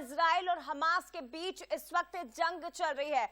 Israel और Hamas के बीच इस वक्त जंग चल रही है।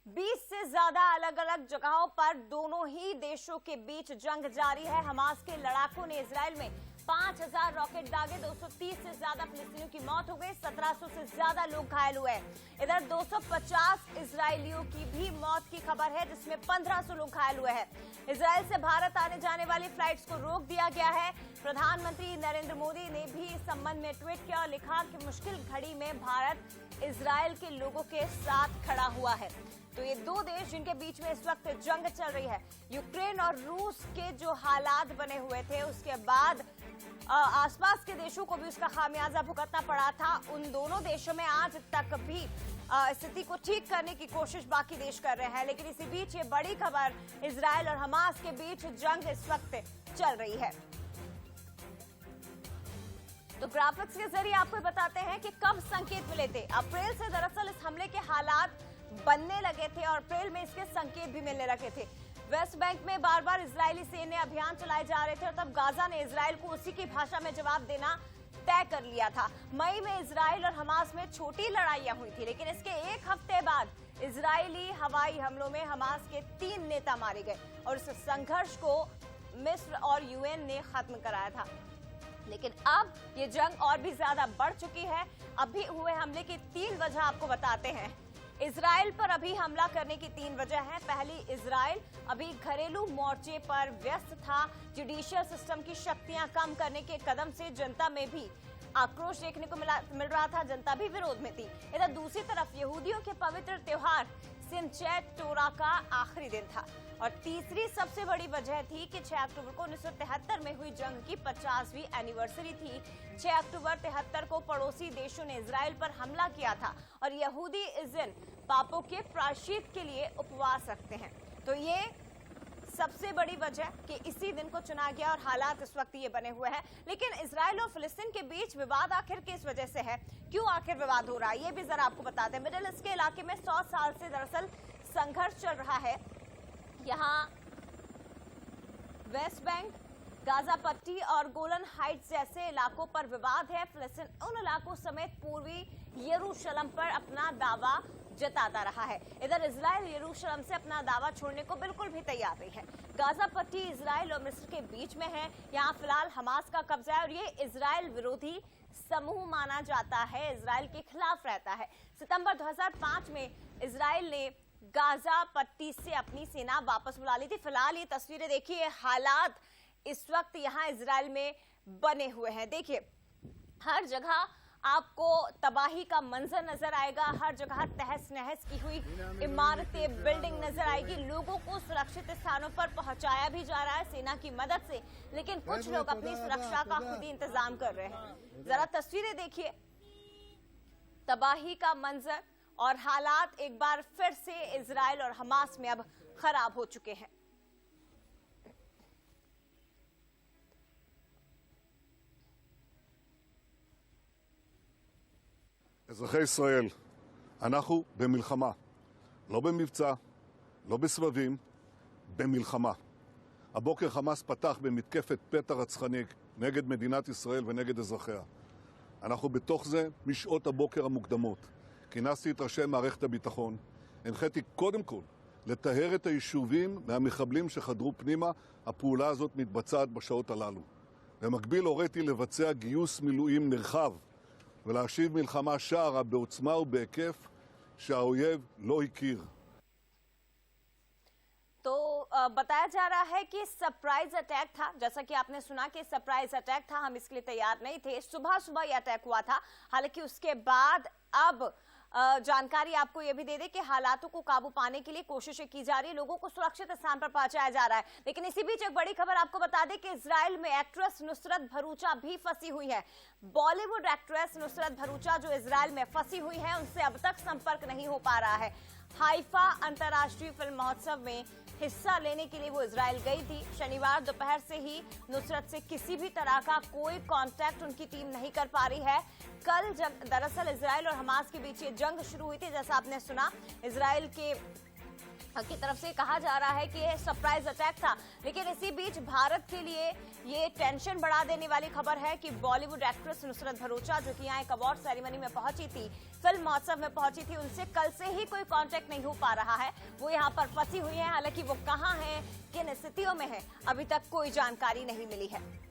20 से ज्यादा अलग अलग जगहों पर दोनों ही देशों के बीच जंग जारी है। हमास के लड़ाकों ने इजराइल में 5000 रॉकेट दागे, 230 से ज्यादा फिलिस्तीनियों की मौत हो गई, 1700 से ज्यादा लोग घायल हुए। इधर 250 इजरायलियों की भी मौत की खबर है, जिसमें 1500 लोग घायल हुए हैं। इजराइल से भारत आने जाने वाली फ्लाइट्स को रोक दिया गया है। प्रधानमंत्री नरेंद्र मोदी ने भी इस संबंध में ट्वीट किया और लिखा कि मुश्किल घड़ी में भारत इजराइल के लोगों के साथ खड़ा हुआ है। तो ये दो देश जिनके बीच में इस वक्त जंग चल रही है, यूक्रेन और रूस के जो हालात बने हुए थे, उसके बाद आसपास के देशों को भी उसका खामियाजा भुगतना पड़ा था। उन दोनों देशों में आज तक भी स्थिति को ठीक करने की कोशिश बाकी देश कर रहे हैं, लेकिन इसी बीच ये बड़ी खबर, इजराइल और हमास के बीच जंग इस वक्त चल रही है। तो ग्राफिक्स के जरिए आपको बताते हैं कि कब संकेत मिले थे। अप्रैल से दरअसल इस हमले के हालात बनने लगे थे और अप्रैल में इसके संकेत भी मिलने लगे थे। वेस्ट बैंक में बार बार इजरायली सैन्य अभियान चलाए जा रहे थे और तब गाजा ने इजराइल को उसी की भाषा में जवाब देना तय कर लिया था। मई में इजराइल और हमास में छोटी लड़ाइयां हुई थी, लेकिन इसके एक हफ्ते बाद इजरायली हवाई हमलों में हमास के 3 नेता मारे गए और इस संघर्ष को मिस्र और यूएन ने खत्म कराया था। लेकिन अब ये जंग और भी ज्यादा बढ़ चुकी है। अभी हुए हमले की 3 वजह आपको बताते हैं। इजराइल पर अभी हमला करने की 3 वजह है। पहली, इजराइल अभी घरेलू मोर्चे पर व्यस्त था। जुडिशियल सिस्टम की शक्तियां कम करने के कदम से जनता में भी आक्रोश देखने को मिल रहा था, जनता भी विरोध में थी। इधर दूसरी तरफ यहूदियों के पवित्र त्योहार सिमचैत तोरा का आखिरी दिन था। और तीसरी सबसे बड़ी वजह थी कि 6 अक्टूबर को 1973 में हुई जंग की 50वीं एनिवर्सरी थी। 6 अक्टूबर 73 को पड़ोसी देशों ने इजराइल पर हमला किया था और यहूदी इस दिन पापों के प्रायश्चित के लिए उपवास रखते हैं। तो ये सबसे बड़ी वजह कि इसी दिन को चुना गया और हालात इस वक्त ये बने हुए हैं। लेकिन इजराइल और फिलिस्तीन के बीच विवाद आखिर किस वजह से है, क्यों आखिर विवाद हो रहा है, ये भी जरा आपको बताते हैं। मिडिल ईस्ट के इलाके में 100 साल से दरअसल संघर्ष चल रहा है। यहाँ वेस्ट बैंक, गाजा पट्टी और गोलन हाइट्स जैसे इलाकों पर विवाद है। फिलिस्तीन उन इलाकों समेत पूर्वी यरूशलेम पर अपना दावा जताता रहा है। इधर इजराइल यरूशलेम से अपना दावा छोड़ने को बिल्कुल भी तैयार नहीं है। गाजा पट्टी इजराइल और मिस्र के बीच में है। यहाँ फिलहाल हमास का कब्जा है और ये इजराइल विरोधी समूह माना जाता है, इजराइल के खिलाफ रहता है। सितंबर 2005 में इजराइल ने गाजा पट्टी से अपनी सेना वापस बुला ली थी। फिलहाल ये तस्वीरें देखिए, हालात इस वक्त यहाँ इजराइल में बने हुए हैं। देखिए, हर जगह आपको तबाही का मंजर नजर आएगा, हर जगह तहस नहस की हुई इमारतें, बिल्डिंग नजर आएगी। लोगों को सुरक्षित स्थानों पर पहुंचाया भी जा रहा है सेना की मदद से, लेकिन कुछ लोग अपनी सुरक्षा का खुद ही इंतजाम कर रहे हैं। जरा तस्वीरें देखिए, तबाही का मंजर और हालात एक बार फिर से इजराइल और हमास में अब खराब हो चुके हैं। אזרחי ישראל, אנחנו במלחמה, לא במבצע, לא בסבבים, במלחמה. הבוקר חמאס פתח במתקפת פתע רצחני נגד מדינת ישראל ונגד אזרחיה. אנחנו בתוך זה משעות הבוקר המוקדמות. כינסתי את ראשי מערכת הביטחון, הנחיתי קודם כל לטהר את היישובים מהמחבלים שחדרו פנימה. הפעולה הזאת מתבצעת בשעות הללו. במקביל הוריתי לבצע גיוס מילואים נרחב ולהשיב מלחמה שערה בעוצמה ובהיקף שהאויב לא הכיר. तो बताया जा रहा है कि सरप्राइज अटैक था, जैसा कि आपने सुना कि सरप्राइज अटैक था, हम इसके लिए तैयार नहीं थे। सुबह सुबह यह अटैक हुआ था। हालांकि उसके बाद अब जानकारी आपको यह भी दे दे कि हालातों को काबू पाने के लिए कोशिशें की जा रही है, लोगों को सुरक्षित स्थान पर पहुंचाया जा रहा है। लेकिन इसी बीच एक बड़ी खबर आपको बता दें कि इजराइल में एक्ट्रेस नुसरत भरूचा भी फंसी हुई है। बॉलीवुड एक्ट्रेस नुसरत भरूचा जो इजराइल में फंसी हुई है, उनसे अब तक संपर्क नहीं हो पा रहा है। हाइफा अंतर्राष्ट्रीय फिल्म महोत्सव में हिस्सा लेने के लिए वो इजराइल गई थी। शनिवार दोपहर से ही नुसरत से किसी भी तरह का कोई कांटेक्ट उनकी टीम नहीं कर पा रही है। कल दरअसल इजराइल और हमास के बीच ये जंग शुरू हुई थी, जैसा आपने सुना। इजराइल के की तरफ से कहा जा रहा है कि यह सरप्राइज अटैक था। लेकिन इसी बीच भारत के लिए ये टेंशन बढ़ा देने वाली खबर है कि बॉलीवुड एक्ट्रेस नुसरत भरूचा, जो कि यहाँ एक अवार्ड सेरेमनी में पहुंची थी, फिल्म महोत्सव में पहुंची थी, उनसे कल से ही कोई कांटेक्ट नहीं हो पा रहा है। वो यहाँ पर फंसी हुई है। हालांकि वो कहाँ है, किन स्थितियों में है, अभी तक कोई जानकारी नहीं मिली है।